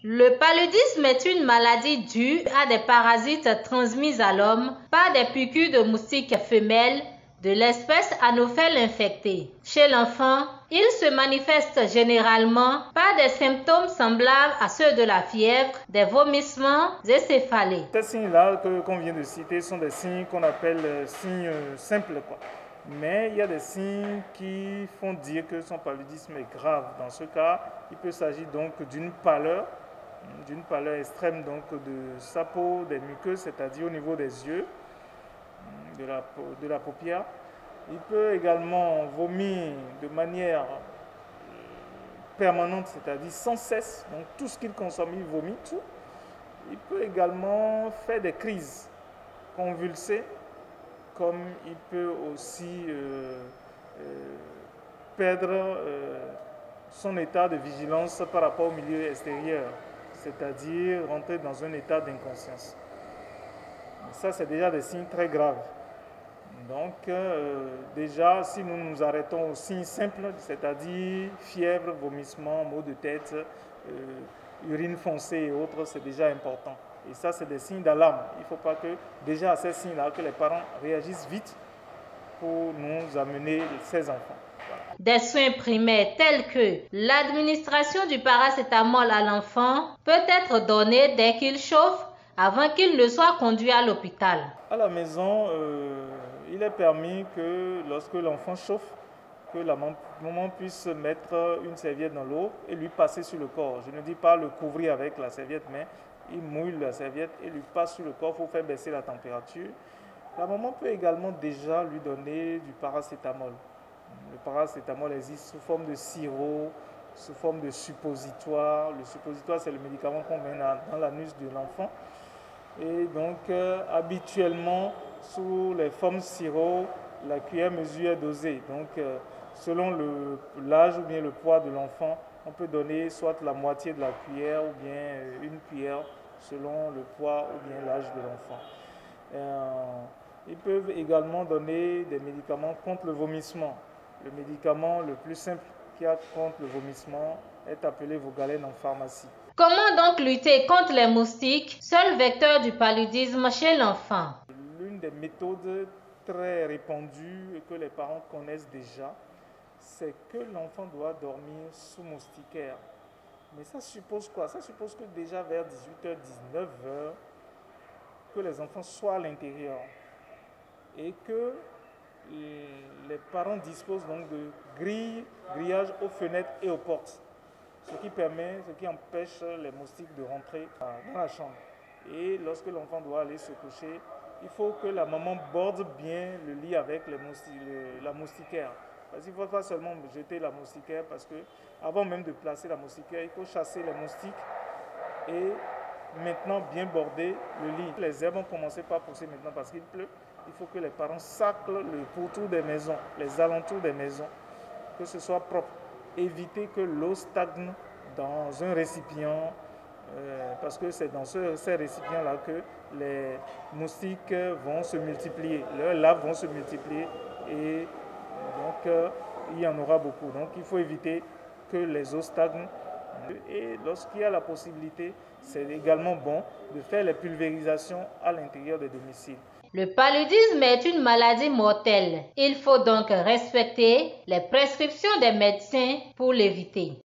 Le paludisme est une maladie due à des parasites transmis à l'homme par des piqûres de moustiques femelles de l'espèce Anopheles infectée. Chez l'enfant, il se manifeste généralement par des symptômes semblables à ceux de la fièvre, des vomissements et céphalées. Ces signes-là qu'on vient de citer sont des signes qu'on appelle signes simples, Mais il y a des signes qui font dire que son paludisme est grave. Dans ce cas, il peut s'agir donc d'une pâleur extrême donc de sa peau, des muqueuses, c'est-à-dire au niveau des yeux, de la paupière. Il peut également vomir de manière permanente, c'est-à-dire sans cesse. Donc tout ce qu'il consomme, il vomit tout. Il peut également faire des crises convulsées, comme il peut aussi perdre son état de vigilance par rapport au milieu extérieur, c'est-à-dire rentrer dans un état d'inconscience. Ça, c'est déjà des signes très graves. Donc, déjà, si nous nous arrêtons aux signes simples, c'est-à-dire fièvre, vomissement, maux de tête, urine foncée et autres, c'est déjà important. Et ça, c'est des signes d'alarme. Il ne faut pas que, déjà à ces signes-là, que les parents réagissent vite pour nous amener ces enfants. Voilà. Des soins primaires tels que l'administration du paracétamol à l'enfant peut être donnée dès qu'il chauffe avant qu'il ne soit conduit à l'hôpital. À la maison, il est permis que lorsque l'enfant chauffe, que la maman puisse mettre une serviette dans l'eau et lui passer sur le corps. Je ne dis pas le couvrir avec la serviette, mais il mouille la serviette et lui passe sur le corps pour faire baisser la température. La maman peut également déjà lui donner du paracétamol. Le paracétamol existe sous forme de sirop, sous forme de suppositoire. Le suppositoire, c'est le médicament qu'on met dans l'anus de l'enfant. Et donc, habituellement, sous les formes sirop, la cuillère mesure est dosée. Donc, selon l'âge ou bien le poids de l'enfant, on peut donner soit la moitié de la cuillère ou bien une cuillère selon le poids ou bien l'âge de l'enfant. Ils peuvent également donner des médicaments contre le vomissement. Le médicament le plus simple qu'il y a contre le vomissement est appelé Vogalène en pharmacie. Comment donc lutter contre les moustiques, seul vecteur du paludisme chez l'enfant? L'une des méthodes très répandues et que les parents connaissent déjà, c'est que l'enfant doit dormir sous moustiquaire. Mais ça suppose quoi? Ça suppose que déjà vers 18h, 19h, que les enfants soient à l'intérieur et que les parents disposent donc de grillage aux fenêtres et aux portes, ce qui empêche les moustiques de rentrer dans la chambre. Et lorsque l'enfant doit aller se coucher, il faut que la maman borde bien le lit avec la moustiquaire. Parce qu'il ne faut pas seulement jeter la moustiquaire, parce que avant même de placer la moustiquaire, il faut chasser les moustiques et maintenant bien border le lit. Les herbes ont commencé par pousser maintenant parce qu'il pleut. Il faut que les parents saclent le pourtour des maisons, les alentours des maisons, que ce soit propre. Éviter que l'eau stagne dans un récipient, parce que c'est dans ces récipients-là que les moustiques vont se multiplier, leurs larves vont se multiplier et donc il y en aura beaucoup. Donc il faut éviter que les eaux stagnent. Et lorsqu'il y a la possibilité, c'est également bon de faire les pulvérisations à l'intérieur des domiciles. Le paludisme est une maladie mortelle. Il faut donc respecter les prescriptions des médecins pour l'éviter.